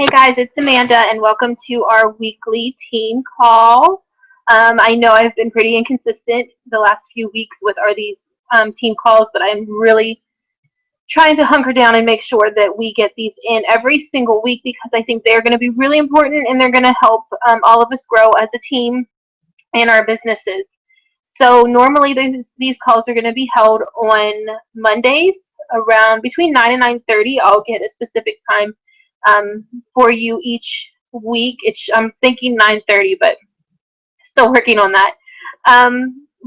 Hey guys, it's Amanda, and welcome to our weekly team call. I know I've been pretty inconsistent the last few weeks with these team calls, but I'm really trying to hunker down and make sure that we get these in every single week because I think they're going to be really important and they're going to help all of us grow as a team in our businesses. So normally these calls are going to be held on Mondays around between 9 and 9:30. I'll get a specific time for you each week. I'm thinking 9:30, but still working on that.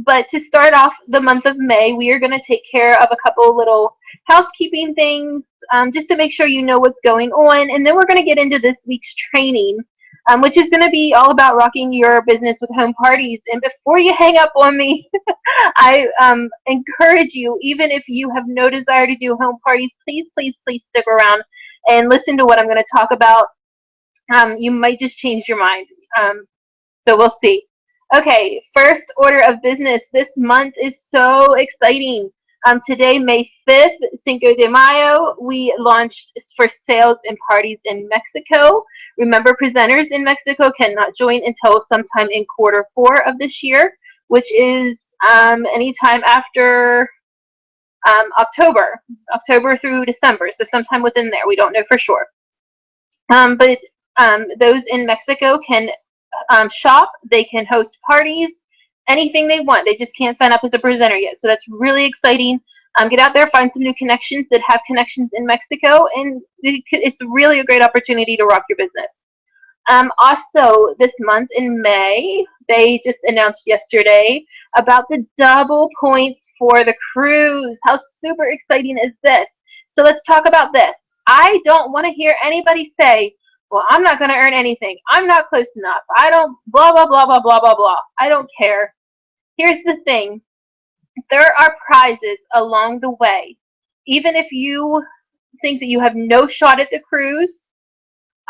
But to start off the month of May, we are going to take care of a couple little housekeeping things just to make sure you know what's going on. And then we're going to get into this week's training, which is going to be all about rocking your business with home parties. And before you hang up on me, I encourage you, even if you have no desire to do home parties, please, please, please stick around and listen to what I'm going to talk about. You might just change your mind. So we'll see. Okay, first order of business. This month is so exciting. Today, May 5th, Cinco de Mayo, we launched for sales and parties in Mexico. Remember, presenters in Mexico cannot join until sometime in Q4 of this year, which is anytime after October through December, so sometime within there. We don't know for sure. But those in Mexico can shop, they can host parties, anything they want. They just can't sign up as a presenter yet. So that's really exciting. Get out there, find some new connections that have connections in Mexico, and it's really a great opportunity to rock your business. Also, this month in May, they just announced yesterday about the double points for the cruise. How super exciting is this? So let's talk about this. I don't want to hear anybody say, well, I'm not going to earn anything. I'm not close enough. I don't, blah, blah, blah, blah, blah, blah, blah. I don't care. Here's the thing. There are prizes along the way. Even if you think that you have no shot at the cruise,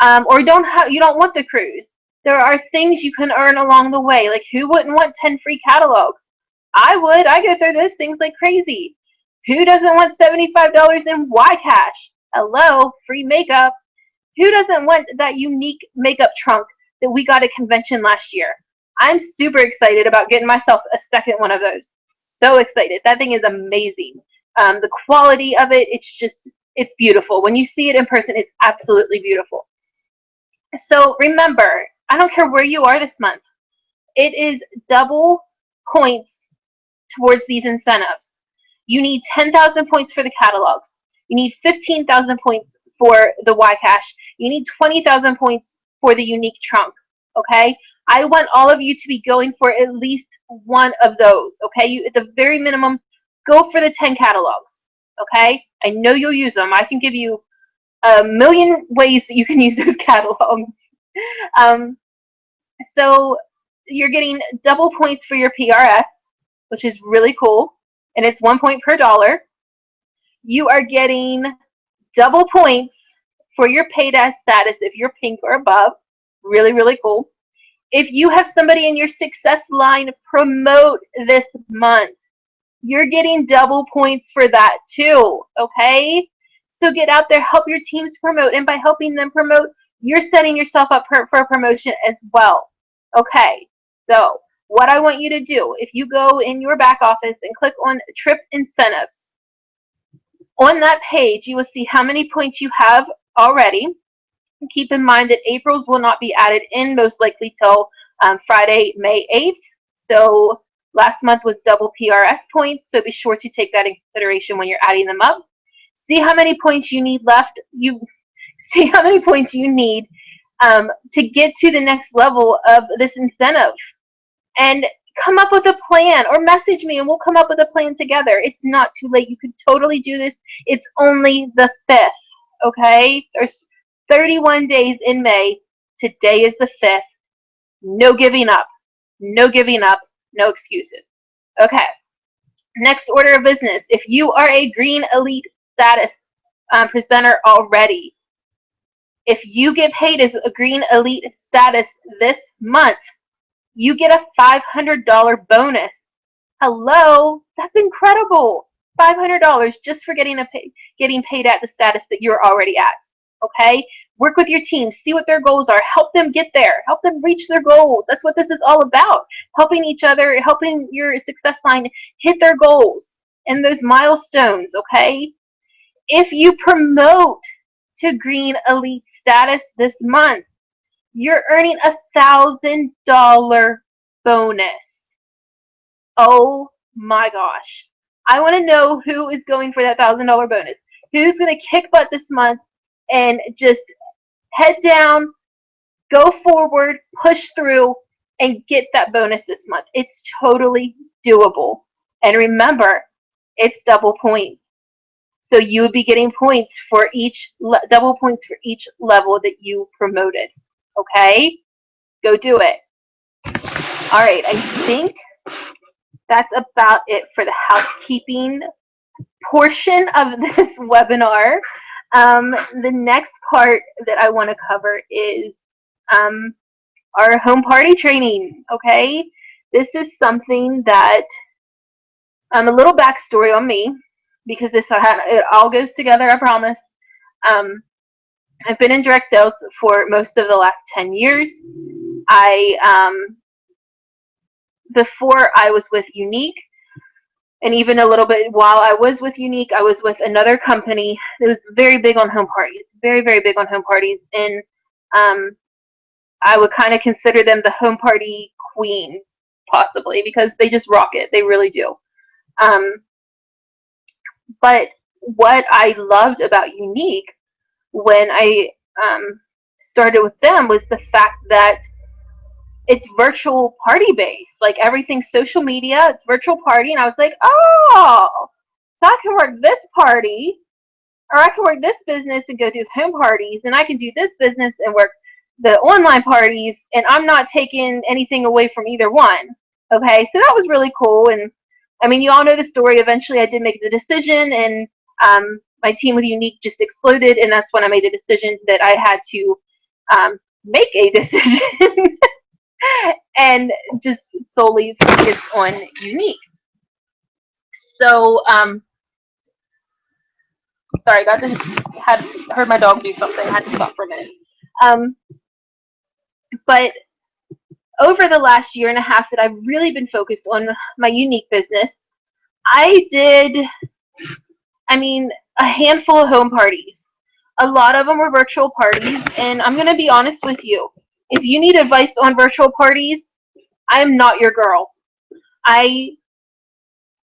or you don't want the cruise, there are things you can earn along the way. Like, who wouldn't want 10 free catalogs? I would. I go through those things like crazy. Who doesn't want $75 in YCash? Hello, free makeup. Who doesn't want that unique makeup trunk that we got at convention last year? I'm super excited about getting myself a second one of those. So excited. That thing is amazing. The quality of it, it's beautiful. When you see it in person, it's absolutely beautiful. So remember, I don't care where you are this month. It is double points towards these incentives. You need 10,000 points for the catalogs. You need 15,000 points for the YCash. You need 20,000 points for the unique trunk. Okay? I want all of you to be going for at least one of those. Okay? At the very minimum, go for the 10 catalogs. Okay? I know you'll use them. I can give you a million ways that you can use those catalogs. So you're getting double points for your PRS, which is really cool, and it's 1 point per dollar. You are getting double points for your paid as status if you're pink or above. Really, really cool. If you have somebody in your success line promote this month, you're getting double points for that too, okay? So get out there, help your teams promote, and by helping them promote, you're setting yourself up for a promotion as well. Okay, so what I want you to do, if you go in your back office and click on Trip Incentives, on that page, you will see how many points you have already. Keep in mind that April's will not be added in, most likely till Friday, May 8th. So last month was double PRS points, so be sure to take that in consideration when you're adding them up. See how many points you need left. See how many points you need to get to the next level of this incentive. And come up with a plan, or message me and we'll come up with a plan together. It's not too late. You could totally do this. It's only the 5th, okay? There's 31 days in May. Today is the 5th. No giving up. No giving up. No excuses. Okay. Next order of business. If you are a Green Elite status presenter already, if you get paid as a Green Elite status this month, you get a $500 bonus. Hello, that's incredible. $500 just for getting paid at the status that you're already at. Okay, Work with your team, see what their goals are, help them get there, help them reach their goals. That's what this is all about. Helping each other, helping your success line hit their goals and those milestones, okay? If you promote to Green Elite status this month, you're earning $1,000 bonus. Oh my gosh. I want to know who is going for that $1,000 bonus. Who's going to kick butt this month and just head down, go forward, push through, and get that bonus this month. It's totally doable. And remember, it's double points. So you would be getting points for double points for each level that you promoted. Okay? Go do it. All right, I think that's about it for the housekeeping portion of this webinar. The next part that I want to cover is our home party training. Okay, this is something that a little backstory on me, because it all goes together, I promise. I've been in direct sales for most of the last 10 years. Before I was with Unique, and even a little bit while I was with Unique, I was with another company that was very big on home parties, very, very big on home parties, and I would kind of consider them the home party queens, possibly, because they just rock it. They really do. But what I loved about Unique when I started with them was the fact that it's virtual party based. Like, everything's social media, it's virtual party, and I was like, oh, so I can work this party, or I can work this business and go do home parties, and I can do this business and work the online parties, and I'm not taking anything away from either one. Okay, so that was really cool. And I mean, you all know the story. Eventually I did make the decision, and my team with Unique just exploded, and that's when I made the decision that I had to make a decision and just solely focus on Unique. So, sorry, I heard my dog do something. I had to stop for a minute. But over the last year and a half that I've really been focused on my Unique business, I did, a handful of home parties. A lot of them were virtual parties, and I'm going to be honest with you. If you need advice on virtual parties, I am not your girl. I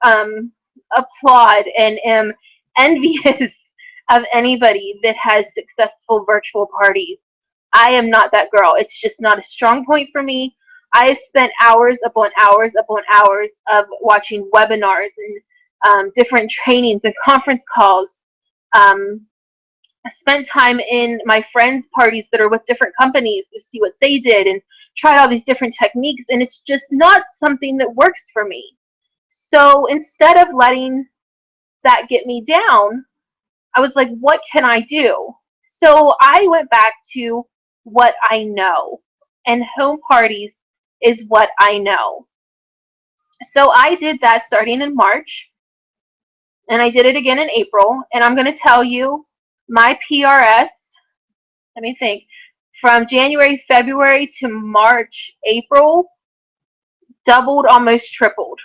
applaud and am envious of anybody that has successful virtual parties. I am not that girl. It's just not a strong point for me. I have spent hours upon hours upon hours of watching webinars and different trainings and conference calls. I spent time in my friends' parties that are with different companies to see what they did and tried all these different techniques, and it's just not something that works for me. So instead of letting that get me down, I was like, what can I do? So I went back to what I know, and home parties is what I know. So I did that starting in March, and I did it again in April, and I'm going to tell you my PRS, let me think, from January, February to March, April, doubled, almost tripled.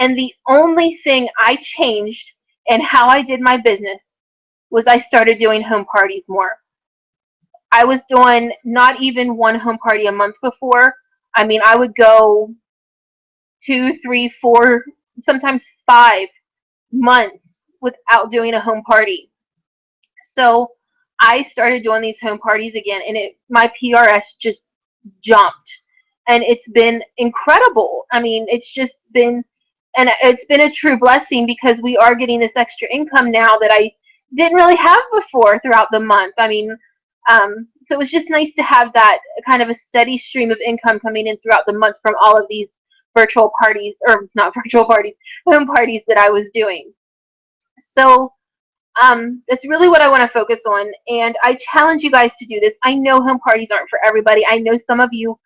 And the only thing I changed in how I did my business was I started doing home parties more. I was doing not even one home party a month before. I would go 2, 3, 4, sometimes 5 months without doing a home party. So I started doing these home parties again, and my PRS just jumped, and it's been incredible. It's just been, and it's been a true blessing, because we are getting this extra income now that I didn't really have before throughout the month. So it was just nice to have that kind of a steady stream of income coming in throughout the month from all of these virtual parties, or not virtual parties, home parties that I was doing. So that's really what I want to focus on, and I challenge you guys to do this. I know home parties aren't for everybody. I know some of you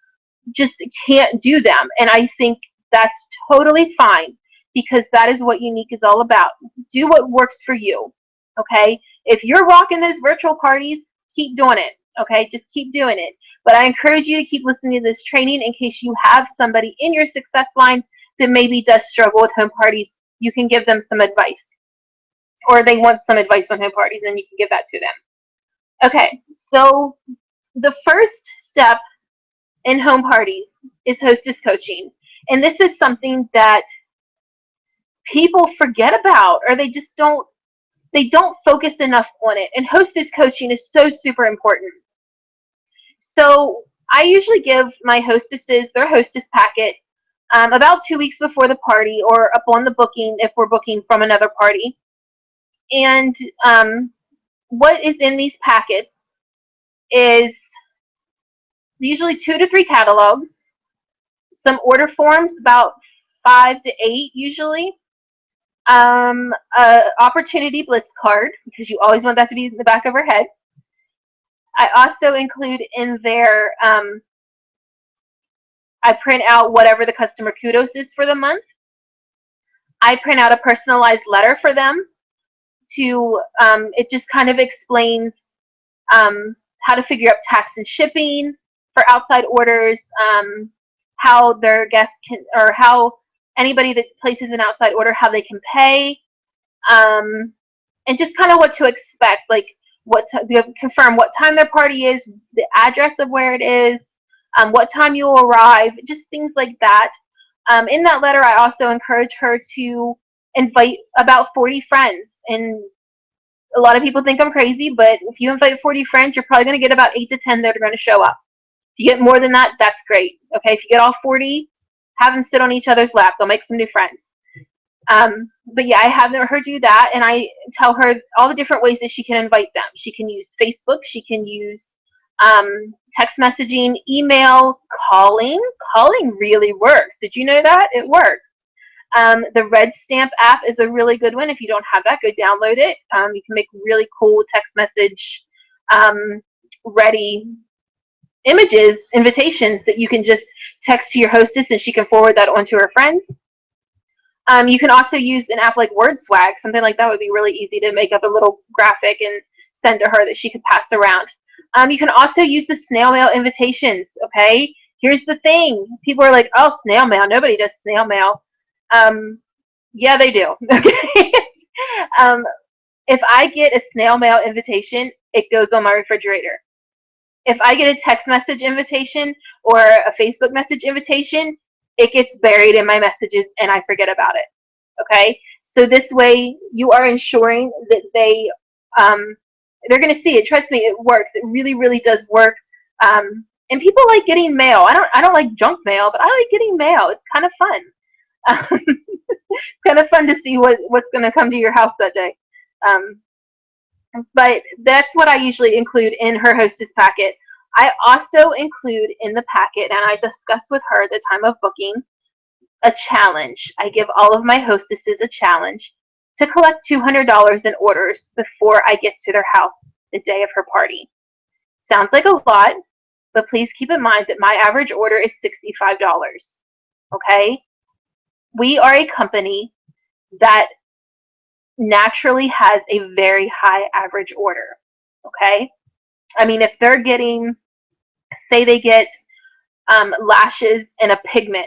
just can't do them, and I think that's totally fine, because that is what Unique is all about. Do what works for you, okay? If you're rocking those virtual parties, keep doing it. Okay, just keep doing it. But I encourage you to keep listening to this training in case you have somebody in your success line that maybe does struggle with home parties. You can give them some advice, or they want some advice on home parties, and you can give that to them. Okay, so the first step in home parties is hostess coaching. And this is something that people forget about, or they don't focus enough on it. And hostess coaching is so super important. So I usually give my hostesses their hostess packet about 2 weeks before the party, or upon the booking if we're booking from another party. And what is in these packets is usually 2 to 3 catalogs, some order forms, about 5 to 8 usually, a opportunity blitz card, because you always want that to be in the back of her head. I also include in there, I print out whatever the customer kudos is for the month. I print out a personalized letter for them to, it just kind of explains how to figure out tax and shipping for outside orders, how their guests can, or how anybody that places an outside order, how they can pay, and just kind of what to expect, like confirm what time their party is, the address of where it is, what time you will arrive, just things like that. In that letter, I also encourage her to invite about 40 friends. And a lot of people think I'm crazy, but if you invite 40 friends, you're probably going to get about 8 to 10 that are going to show up. If you get more than that, that's great. Okay, if you get all 40, have them sit on each other's lap. They'll make some new friends. But yeah, I have her do that, and I tell her all the different ways that she can invite them. She can use Facebook, she can use text messaging, email, calling. Calling really works. Did you know that? It works. The Red Stamp app is a really good one. If you don't have that, go download it. You can make really cool text message ready images, invitations that you can just text to your hostess, and she can forward that on to her friends. You can also use an app like WordSwag. Something like that would be really easy to make up a little graphic and send to her that she could pass around. You can also use the snail mail invitations, okay? Here's the thing. People are like, oh, snail mail. Nobody does snail mail. Yeah, they do, okay? If I get a snail mail invitation, it goes on my refrigerator. If I get a text message invitation or a Facebook message invitation, it gets buried in my messages and I forget about it. Okay? So this way you are ensuring that they're going to see it. Trust me, it works. It really, really does work. And people like getting mail. I don't like junk mail, but I like getting mail. It's kind of fun. Kind of fun to see what's going to come to your house that day. But that's what I usually include in her hostess packet. I also include in the packet, and I discuss with her at the time of booking, a challenge. I give all of my hostesses a challenge to collect $200 in orders before I get to their house the day of her party. Sounds like a lot, but please keep in mind that my average order is $65. Okay? We are a company that naturally has a very high average order. Okay? I mean, if they're getting, say they get lashes and a pigment,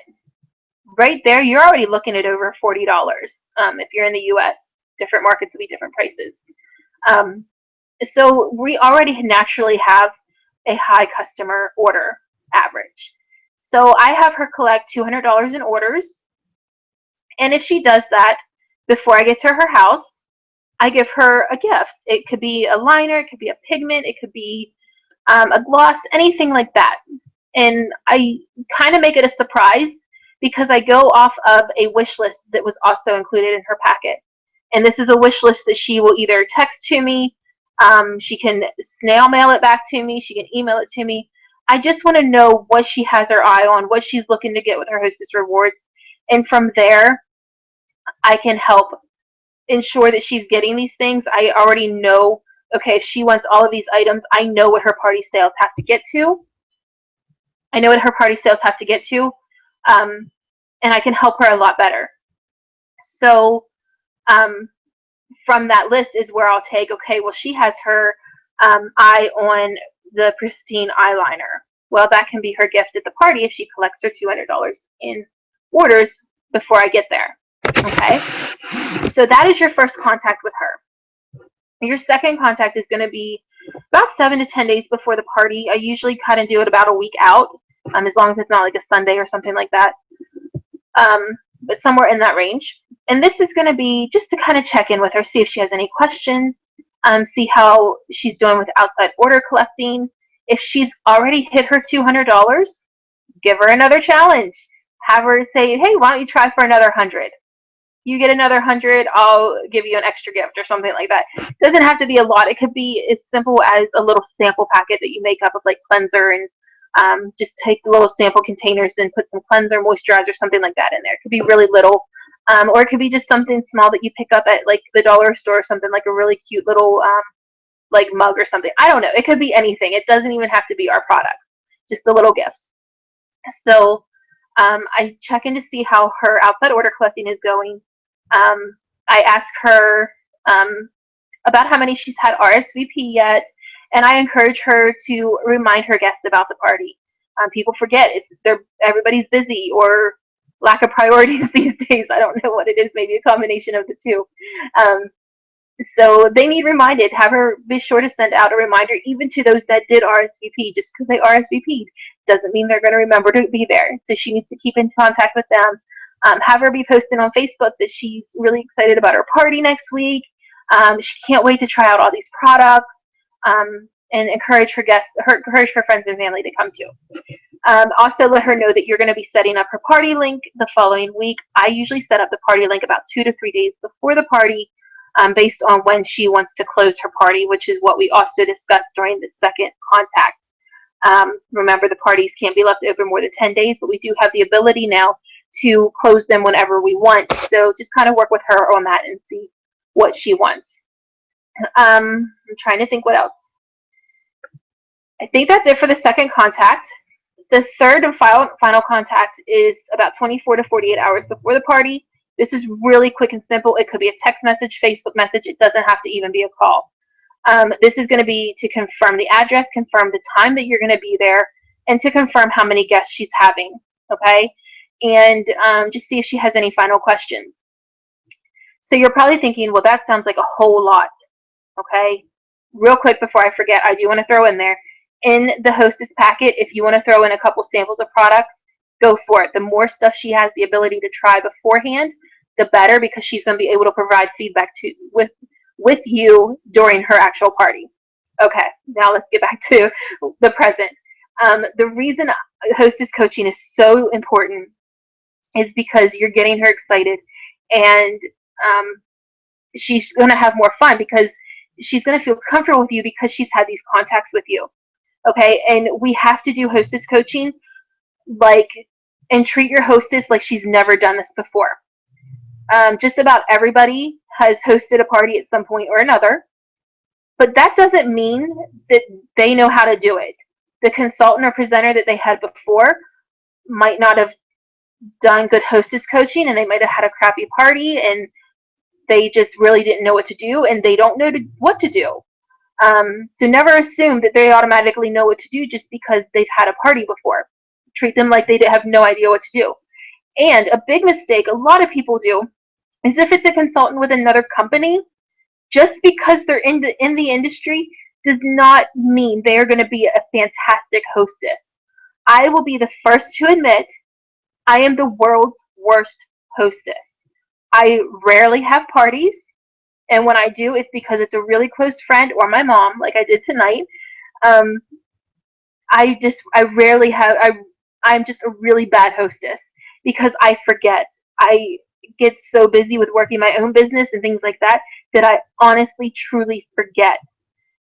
right there, you're already looking at over $40. If you're in the U.S., different markets will be different prices. So we already naturally have a high customer order average. So I have her collect $200 in orders. And if she does that before I get to her house, I give her a gift. It could be a liner, it could be a pigment, it could be a gloss, anything like that. And I kind of make it a surprise because I go off of a wish list that was also included in her packet. And this is a wish list that she will either text to me, she can snail mail it back to me, she can email it to me. I just want to know what she has her eye on, what she's looking to get with her hostess rewards. And from there, I can help ensure that she's getting these things. I already know, okay, if she wants all of these items, I know what her party sales have to get to. I know what her party sales have to get to, and I can help her a lot better. So from that list is where I'll take, okay, well, she has her eye on the pristine eyeliner. Well, that can be her gift at the party if she collects her $200 in orders before I get there. Okay? So that is your first contact with her. Your second contact is going to be about 7 to 10 days before the party. I usually kind of do it about a week out, as long as it's not like a Sunday or something like that, but somewhere in that range. And this is going to be just to kind of check in with her, see if she has any questions, see how she's doing with outside order collecting. If she's already hit her $200, give her another challenge. Have her say, hey, why don't you try for another 100? You get another 100, I'll give you an extra gift or something like that. It doesn't have to be a lot. It could be as simple as a little sample packet that you make up of like cleanser, and just take the little sample containers and put some cleanser, moisturizer, something like that in there. It could be really little, or it could be just something small that you pick up at like the dollar store or something, like a really cute little like mug or something. I don't know. It could be anything. It doesn't even have to be our product. Just a little gift. So I check in to see how her outside order collecting is going. I ask her about how many she's had RSVP yet, and I encourage her to remind her guests about the party. People forget everybody's busy or lack of priorities these days. I don't know what it is, maybe a combination of the two. So they need reminded. Have her be sure to send out a reminder, even to those that did RSVP. Just because they RSVP'd doesn't mean they're going to remember to be there. So she needs to keep in contact with them. Have her be posting on Facebook that she's really excited about her party next week. She can't wait to try out all these products, and encourage her guests, encourage her friends and family to come too. Also let her know that you're going to be setting up her party link the following week. I usually set up the party link about 2 to 3 days before the party, based on when she wants to close her party, which is what we also discussed during the second contact. Remember, the parties can't be left open more than 10 days, but we do have the ability now to close them whenever we want. So just kind of work with her on that and see what she wants. I'm trying to think what else. I think that's it for the second contact. The third and final contact is about 24 to 48 hours before the party. This is really quick and simple. It could be a text message, Facebook message. It doesn't have to even be a call. This is going to be to confirm the address, confirm the time that you're going to be there, and to confirm how many guests she's having. Okay? And just see if she has any final questions. So you're probably thinking, well, that sounds like a whole lot. Okay? Real quick before I forget, I do want to throw in there, in the hostess packet, if you want to throw in a couple samples of products, go for it. The more stuff she has the ability to try beforehand, the better, because she's going to be able to provide feedback with you during her actual party. Okay, now let's get back to the present. The reason hostess coaching is so important is because you're getting her excited, and she's going to have more fun because she's going to feel comfortable with you because she's had these contacts with you. Okay, and we have to do hostess coaching and treat your hostess like she's never done this before. Just about everybody has hosted a party at some point or another, but that doesn't mean that they know how to do it. The consultant or presenter that they had before might not have done good hostess coaching, and they might have had a crappy party, and they just really didn't know what to do, and they don't know what to do. So never assume that they automatically know what to do just because they've had a party before. Treat them like they have no idea what to do. And a big mistake a lot of people do is, if it's a consultant with another company, just because they're in the industry does not mean they are going to be a fantastic hostess. I will be the first to admit I am the world's worst hostess. I rarely have parties, and when I do, it's because it's a really close friend or my mom, like I did tonight. I'm just a really bad hostess because I forget. I get so busy with working my own business and things like that I honestly, truly forget.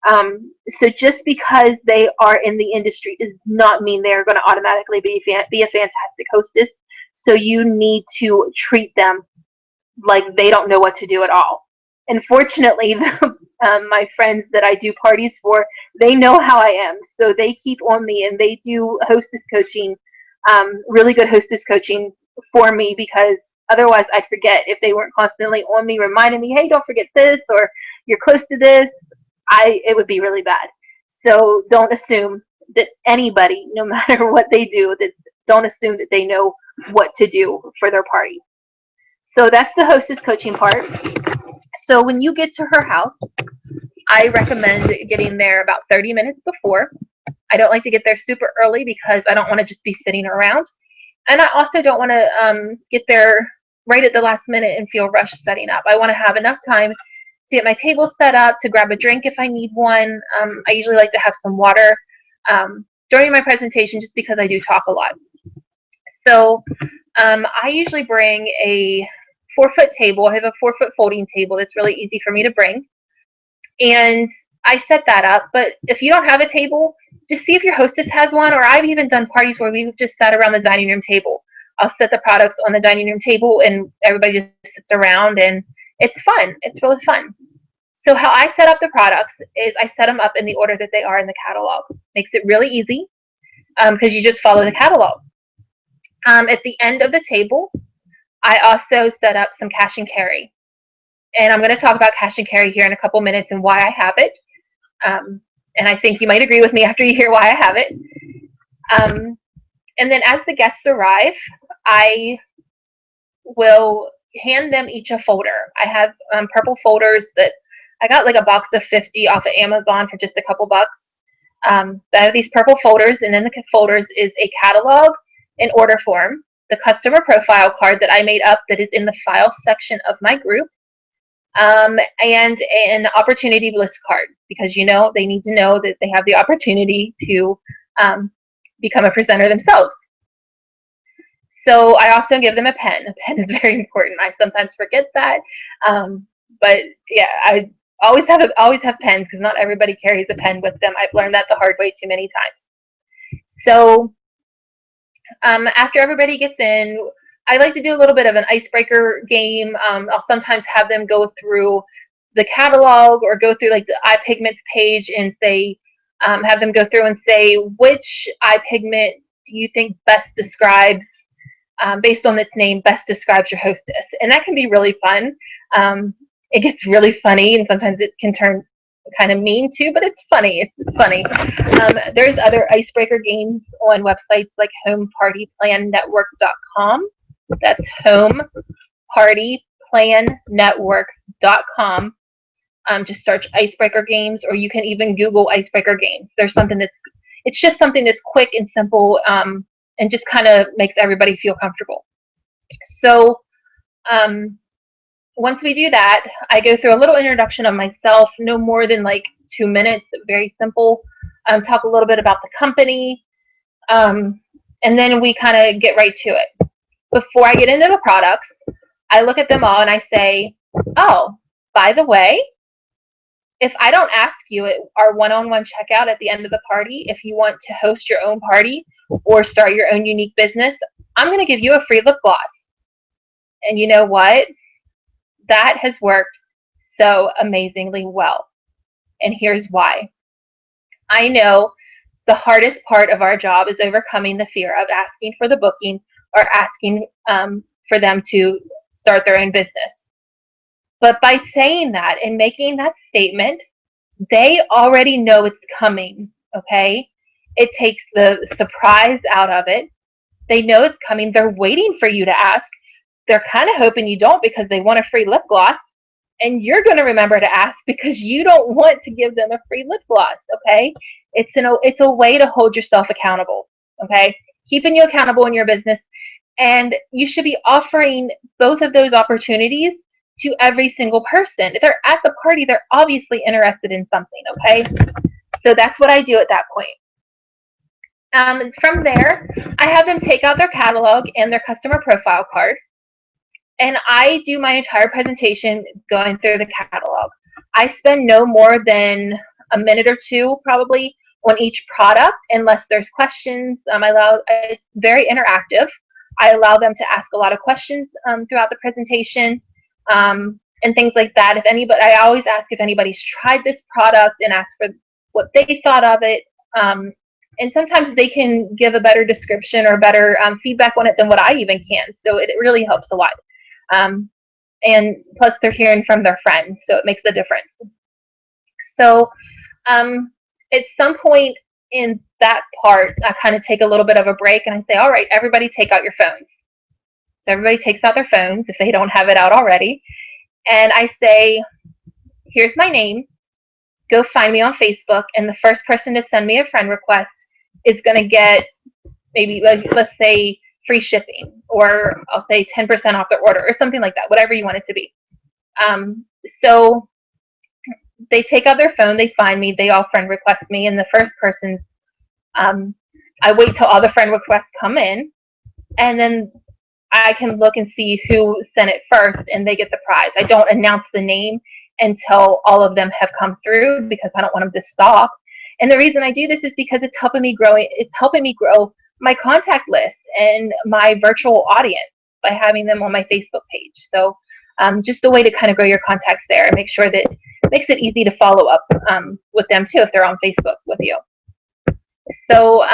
So just because they are in the industry does not mean they're going to automatically be a fantastic hostess. So you need to treat them like they don't know what to do at all. And fortunately, my friends that I do parties for, they know how I am. So they keep on me, and they do hostess coaching, really good hostess coaching for me, because otherwise I'd forget if they weren't constantly on me, reminding me, hey, don't forget this, or you're close to this. it would be really bad. So don't assume that anybody, no matter what they do, don't assume that they know what to do for their party. So that's the hostess coaching part. So when you get to her house, I recommend getting there about 30 minutes before. I don't like to get there super early because I don't want to just be sitting around. And I also don't want to get there right at the last minute and feel rushed setting up. I want to have enough time to get my table set up, to grab a drink if I need one. I usually like to have some water during my presentation just because I do talk a lot. So I usually bring a 4-foot table. I have a 4-foot folding table that's really easy for me to bring. And I set that up. But if you don't have a table, just see if your hostess has one. Or I've even done parties where we've just sat around the dining room table. I'll set the products on the dining room table and everybody just sits around, and it's fun. It's really fun. So how I set up the products is I set them up in the order that they are in the catalog. Makes it really easy because you just follow the catalog. At the end of the table, I also set up some cash and carry. And I'm going to talk about cash and carry here in a couple minutes and why I have it. And I think you might agree with me after you hear why I have it. And then as the guests arrive, I will hand them each a folder. I have purple folders that I got like a box of 50 off of Amazon for just a couple bucks. I have these purple folders, and in the folders is a catalog in order form, the customer profile card that I made up that is in the file section of my group, and an opportunity list card, because they need to know that they have the opportunity to become a presenter themselves. So I also give them a pen. A pen is very important. I sometimes forget that, but yeah, I always have pens because not everybody carries a pen with them. I've learned that the hard way too many times. So after everybody gets in, I like to do a little bit of an icebreaker game. I'll sometimes have them go through the catalog or go through like the eye pigments page and say, have them go through and say, which eye pigment do you think best describes, based on its name, best describes your hostess? And that can be really fun. It gets really funny, and sometimes it can turn kind of mean too, but it's funny. It's funny. There's other icebreaker games on websites like homepartyplannetwork.com. That's homepartyplannetwork.com. Just search icebreaker games, or you can even Google icebreaker games. There's something it's just something that's quick and simple, and just kind of makes everybody feel comfortable. So once we do that, I go through a little introduction of myself, no more than like 2 minutes, very simple. Talk a little bit about the company, and then we kind of get right to it. Before I get into the products, I look at them all and I say, oh, by the way, if I don't ask you at our one-on-one checkout at the end of the party, if you want to host your own party or start your own unique business, I'm going to give you a free lip gloss. And you know what? That has worked so amazingly well. And here's why. I know the hardest part of our job is overcoming the fear of asking for the booking or asking for them to start their own business. But by saying that and making that statement, they already know it's coming, okay? It takes the surprise out of it. They know it's coming. They're waiting for you to ask. They're kind of hoping you don't because they want a free lip gloss. And you're going to remember to ask because you don't want to give them a free lip gloss, okay? It's a way to hold yourself accountable, okay? Keeping you accountable in your business. And you should be offering both of those opportunities to every single person. If they're at the party, they're obviously interested in something, okay? So that's what I do at that point. From there, I have them take out their catalog and their customer profile card, and I do my entire presentation going through the catalog. I spend no more than a minute or two probably on each product, unless there's questions. It's very interactive. I allow them to ask a lot of questions throughout the presentation, and things like that. I always ask if anybody's tried this product and ask for what they thought of it. And sometimes they can give a better description or better feedback on it than what I even can. So it really helps a lot. And plus they're hearing from their friends, so it makes a difference. So at some point in that part, I kind of take a little bit of a break and I say, all right, everybody take out your phones. So everybody takes out their phones if they don't have it out already. And I say, here's my name. Go find me on Facebook. And the first person to send me a friend request is going to get maybe, let's say, free shipping, or I'll say 10% off their order or something like that, whatever you want it to be. So they take out their phone, they find me, they all friend request me, and the first person, I wait till all the friend requests come in, and then I can look and see who sent it first, and they get the prize. I don't announce the name until all of them have come through because I don't want them to stop. And the reason I do this is because it's helping me grow. It's helping me grow my contact list and my virtual audience by having them on my Facebook page. So just a way to kind of grow your contacts there and make sure that it makes it easy to follow up with them too if they're on Facebook with you. So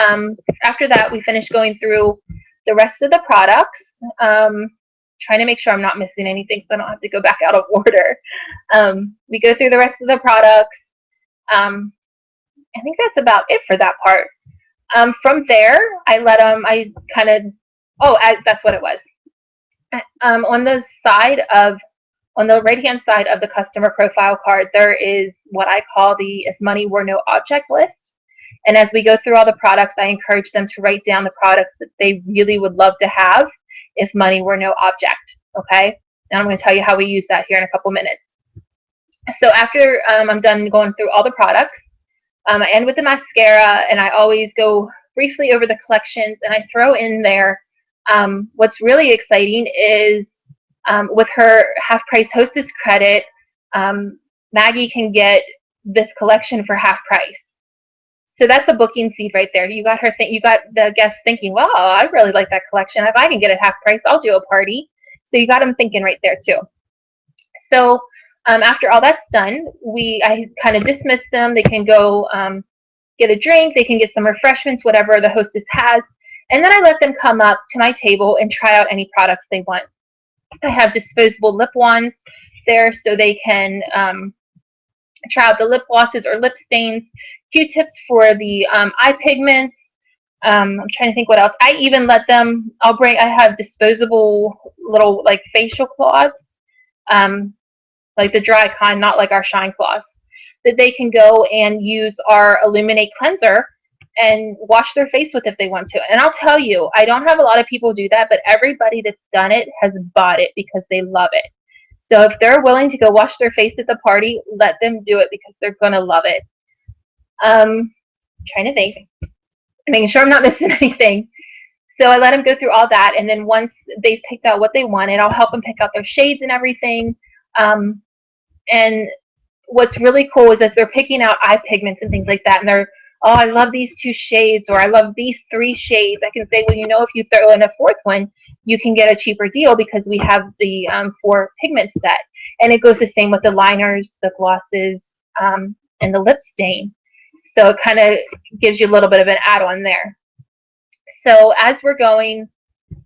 after that, we finish going through the rest of the products, trying to make sure I'm not missing anything so I don't have to go back out of order. We go through the rest of the products. I think that's about it for that part. From there, I let them, that's what it was. On the right-hand side of the customer profile card, there is what I call the if money were no object list. And as we go through all the products, I encourage them to write down the products that they really would love to have if money were no object, okay? And I'm going to tell you how we use that here in a couple minutes. So after I'm done going through all the products, I end with the mascara, and I always go briefly over the collections, and I throw in there what's really exciting is with her half-price Hostess credit, Maggie can get this collection for half price. So that's a booking seed right there. You got the guests thinking, wow, I really like that collection. If I can get it half price, I'll do a party. So you got them thinking right there too. So after all that's done, I kind of dismiss them. They can go get a drink. They can get some refreshments, whatever the hostess has. And then I let them come up to my table and try out any products they want. I have disposable lip wands there so they can try out the lip glosses or lip stains, Q-tips for the eye pigments. I'm trying to think what else. I even let them, I have disposable little like facial cloths, like the dry kind, not like our shine cloths, that they can go and use our Illuminate cleanser and wash their face with if they want to. And I'll tell you, I don't have a lot of people do that, but everybody that's done it has bought it because they love it. So if they're willing to go wash their face at the party, let them do it because they're going to love it. Trying to think, making sure I'm not missing anything. So I let them go through all that, and then once they've picked out what they wanted, I'll help them pick out their shades and everything. And what's really cool is as they're picking out eye pigments and things like that, and they're, oh, I love these 2 shades, or I love these 3 shades, I can say, well, if you throw in a 4th one, you can get a cheaper deal because we have the 4 pigment set. And it goes the same with the liners, the glosses, and the lip stain. So it kind of gives you a little bit of an add-on there. So as we're going,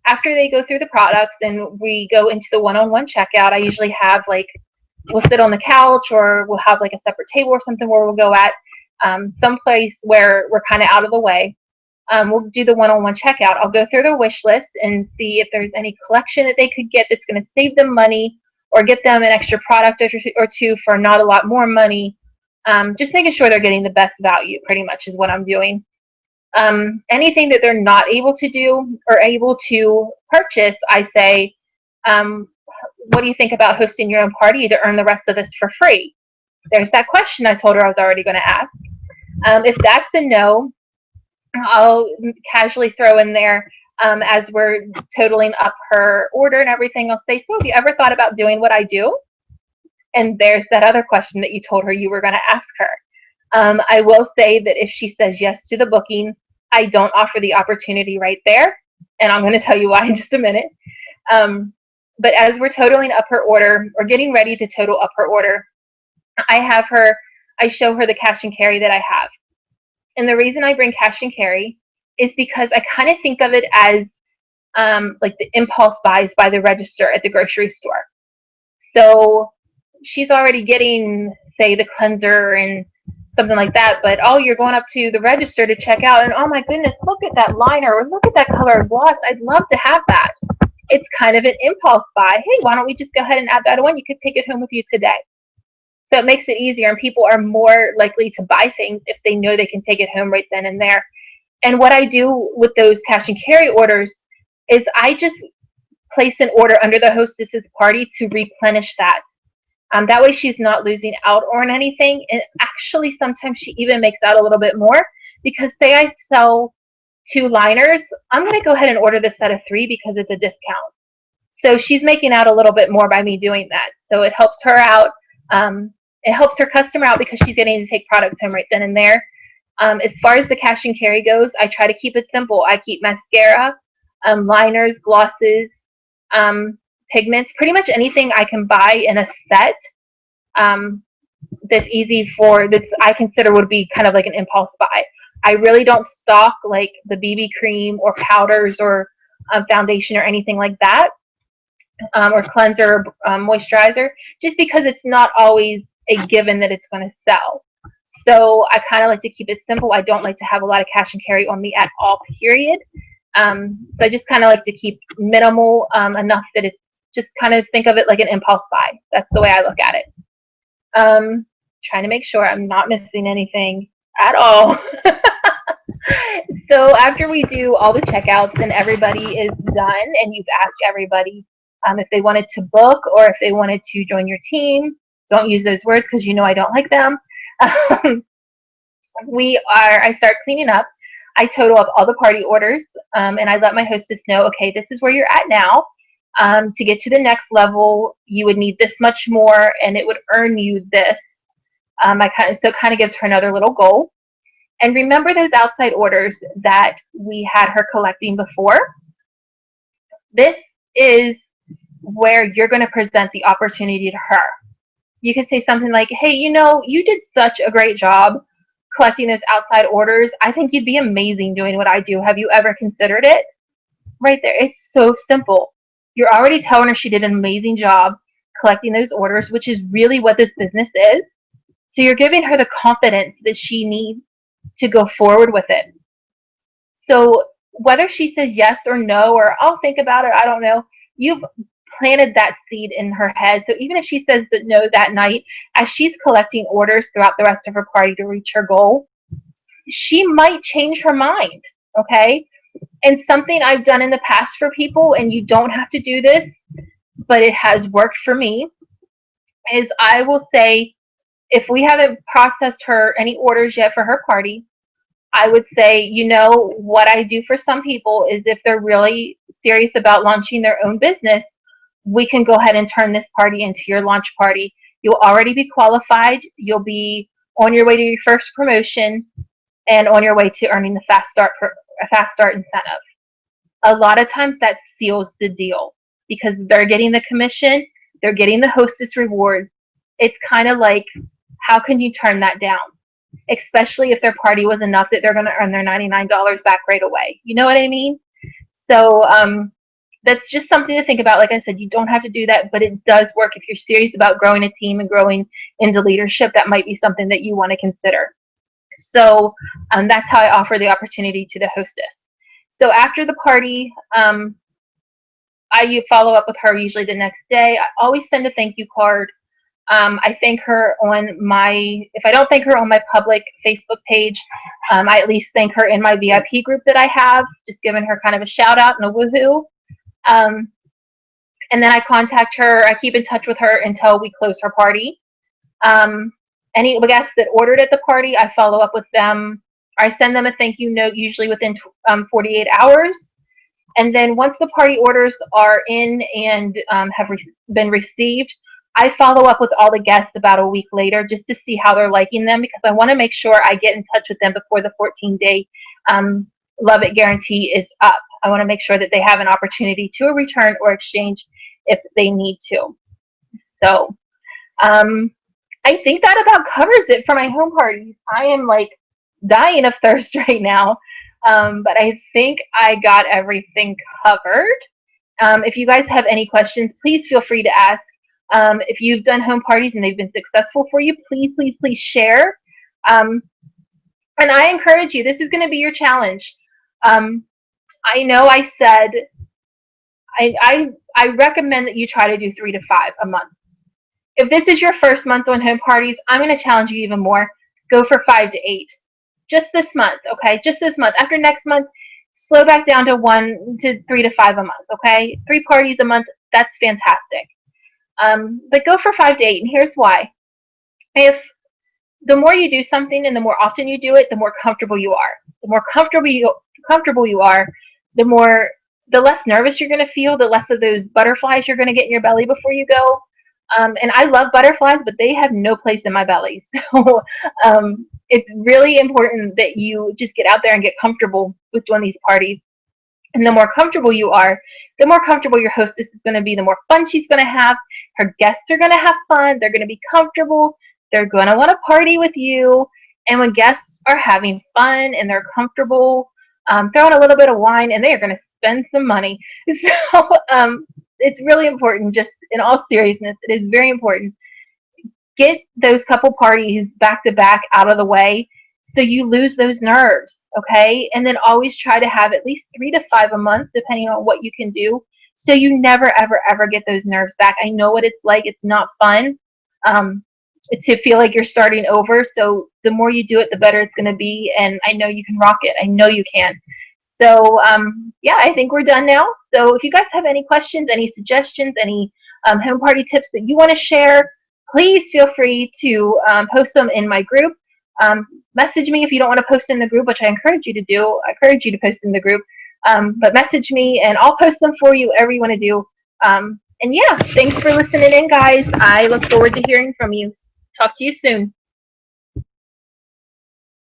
after they go through the products and we go into the one-on-one checkout, I usually have we'll sit on the couch, or we'll have a separate table or something where we'll go at someplace where we're kind of out of the way. We'll do the one-on-one checkout. I'll go through their wish list and see if there's any collection that they could get that's going to save them money or get them an extra product or 2 for not a lot more money. Just making sure they're getting the best value pretty much is what I'm doing. Anything that they're not able to do or able to purchase, I say, what do you think about hosting your own party to earn the rest of this for free? There's that question I told her I was already going to ask. If that's a no, I'll casually throw in there as we're totaling up her order and everything. I'll say, so have you ever thought about doing what I do? And there's that other question that you told her you were going to ask her. I will say that if she says yes to the booking, I don't offer the opportunity right there. And I'm going to tell you why in just a minute. But as we're totaling up her order, or getting ready to total up her order, I show her the cash and carry that I have. And the reason I bring cash and carry is because I kind of think of it as like the impulse buys by the register at the grocery store. So she's already getting, say, the cleanser and something like that, but oh, you're going up to the register to check out, and oh my goodness, look at that liner, or look at that color of gloss. I'd love to have that. It's kind of an impulse buy. Hey, why don't we just go ahead and add that on? You could take it home with you today. So it makes it easier, and people are more likely to buy things if they know they can take it home right then and there. And what I do with those cash and carry orders is I just place an order under the hostess's party to replenish that. That way she's not losing out on anything. And actually, sometimes she even makes out a little bit more because, say, I sell 2 liners, I'm going to go ahead and order the set of 3 because it's a discount. So she's making out a little bit more by me doing that. So it helps her out. It helps her customer out because she's getting to take product home right then and there. As far as the cash and carry goes, I try to keep it simple. I keep mascara, liners, glosses, pigments, pretty much anything I can buy in a set that's easy that I consider would be kind of like an impulse buy. I really don't stock like the BB cream or powders or foundation or anything like that, or cleanser, moisturizer, just because it's not always a given that it's going to sell. So I kind of like to keep it simple. I don't like to have a lot of cash and carry on me at all, period. So I just kind of like to keep minimal enough that it's just kind of think of it like an impulse buy. That's the way I look at it. Trying to make sure I'm not missing anything at all. So after we do all the checkouts and everybody is done and you've asked everybody if they wanted to book or if they wanted to join your team, don't use those words because you know I don't like them. I start cleaning up. I total up all the party orders, and I let my hostess know, okay, this is where you're at now. To get to the next level, you would need this much more, and it would earn you this. So it kind of gives her another little goal. And remember those outside orders that we had her collecting before? This is where you're going to present the opportunity to her. You could say something like, hey, you did such a great job collecting those outside orders. I think you'd be amazing doing what I do. Have you ever considered it? Right there. It's so simple. You're already telling her she did an amazing job collecting those orders, which is really what this business is. So you're giving her the confidence that she needs to go forward with it. So whether she says yes or no, or I'll think about it, I don't know, you've planted that seed in her head. So even if she says that no that night, as she's collecting orders throughout the rest of her party to reach her goal, she might change her mind, okay? And something I've done in the past for people, and you don't have to do this, but it has worked for me, is I will say, if we haven't processed her any orders yet for her party, I would say, what I do for some people is if they're really serious about launching their own business, we can go ahead and turn this party into your launch party. You'll already be qualified. You'll be on your way to your first promotion and on your way to earning the fast start incentive. A lot of times that seals the deal because they're getting the commission, they're getting the hostess reward. It's kind of like, how can you turn that down? Especially if their party was enough that they're going to earn their $99 back right away. You know what I mean? So that's just something to think about. Like I said, you don't have to do that, but it does work. If you're serious about growing a team and growing into leadership, that might be something that you want to consider. So that's how I offer the opportunity to the hostess. So after the party, I follow up with her usually the next day. I always send a thank you card. I thank her if I don't thank her on my public Facebook page, I at least thank her in my VIP group that I have, just giving her kind of a shout out and a woohoo. And then I contact her, I keep in touch with her until we close her party. Any guests that ordered at the party, I follow up with them. I send them a thank you note usually within 48 hours. And then once the party orders are in and have been received, I follow up with all the guests about a week later just to see how they're liking them, because I want to make sure I get in touch with them before the 14-day Love It guarantee is up. I want to make sure that they have an opportunity to return or exchange if they need to. So I think that about covers it for my home parties. I am like dying of thirst right now, but I think I got everything covered. If you guys have any questions, please feel free to ask. If you've done home parties and they've been successful for you, please, please, please share. Um, and I encourage you, this is going to be your challenge. I know I said I recommend that you try to do 3 to 5 a month. If this is your first month on home parties, I'm going to challenge you even more. Go for 5 to 8. Just this month, okay? Just this month. After next month, slow back down to 1 to 3 to 5 a month, okay? 3 parties a month, that's fantastic. But go for 5 to 8, and here's why. If the more you do something and the more often you do it, the more comfortable you are. The more comfortable you are, the less nervous you're going to feel, the less of those butterflies you're going to get in your belly before you go. And I love butterflies, but they have no place in my belly. So it's really important that you just get out there and get comfortable with doing these parties. And the more comfortable you are, the more comfortable your hostess is going to be, the more fun she's going to have. Her guests are going to have fun. They're going to be comfortable. They're going to want to party with you. And when guests are having fun and they're comfortable, throw in a little bit of wine, and they are going to spend some money. So it's really important, just in all seriousness, it is very important. Get those couple parties back to back out of the way so you lose those nerves, okay? And then always try to have at least 3 to 5 a month, depending on what you can do, so you never, ever, ever get those nerves back. I know what it's like. It's not fun to feel like you're starting over. So the more you do it, the better it's going to be. And I know you can rock it. I know you can. So yeah, I think we're done now. So if you guys have any questions, any suggestions, any home party tips that you want to share, please feel free to post them in my group. Message me if you don't want to post in the group, which I encourage you to do. I encourage you to post in the group. But message me and I'll post them for you, whatever you want to do. And yeah, thanks for listening in, guys. I look forward to hearing from you. Talk to you soon.